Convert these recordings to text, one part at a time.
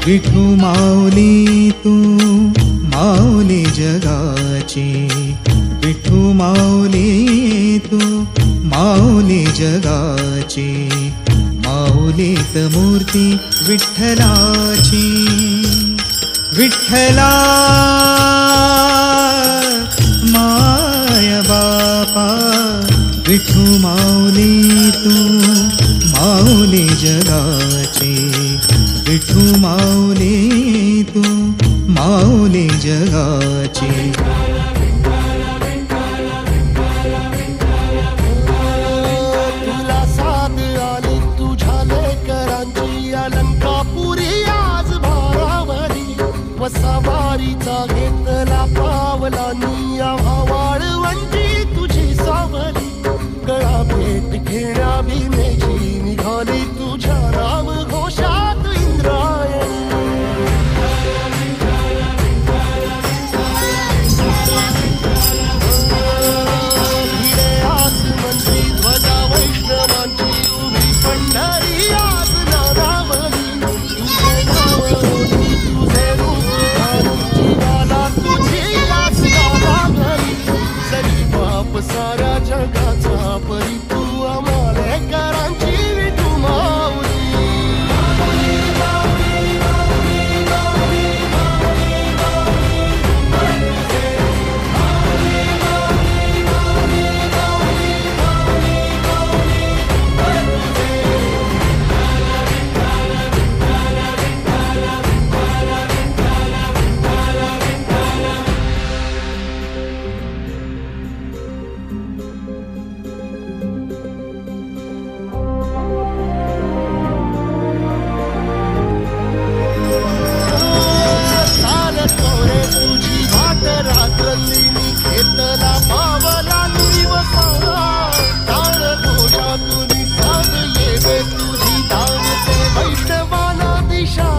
विठू माऊली तू माऊली जगाची, विठू माऊली तू माऊली जगाची, माऊलीत मूर्ती विठ्ठलाची. विठ्ठला माय बापा, विठू माऊली तू माऊली जगाची, विठू माऊली तू माऊली जगाची. तुला साथ आली तुझ्या लेकरांची, अलंकापुरी आज भारावरी, वसावारीचा घेतला पावलांनी, आव्हा वाळवंटी तुझी सावली, गळा भेट घेण्या भीमेची निघाली तुझ्या राम घोषात इंद्रायणी. भिडे आसमंती ध्वजा वैष्णवांची, उभी पंढरी आज नारावली, तुझे नाव होती तुझे रूप धारी, जीवाला तुझी आस गावा घरी, सरी बाप साऱ्या जगाचा परी, तू आम्हाले करांची विठू माऊली. तुझी वाट रात्रली घेतला पावला निवसा, ताळ घोषातून साग येवे तुझी धावते वैष्णवाला दिशा.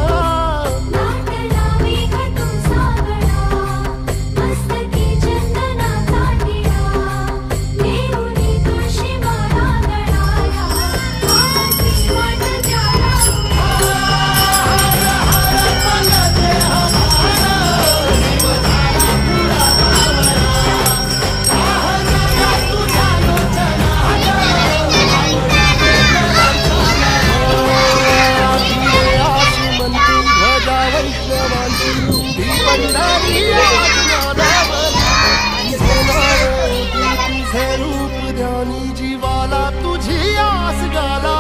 रूप ध्यानी जीवाला तुझी आस गाला.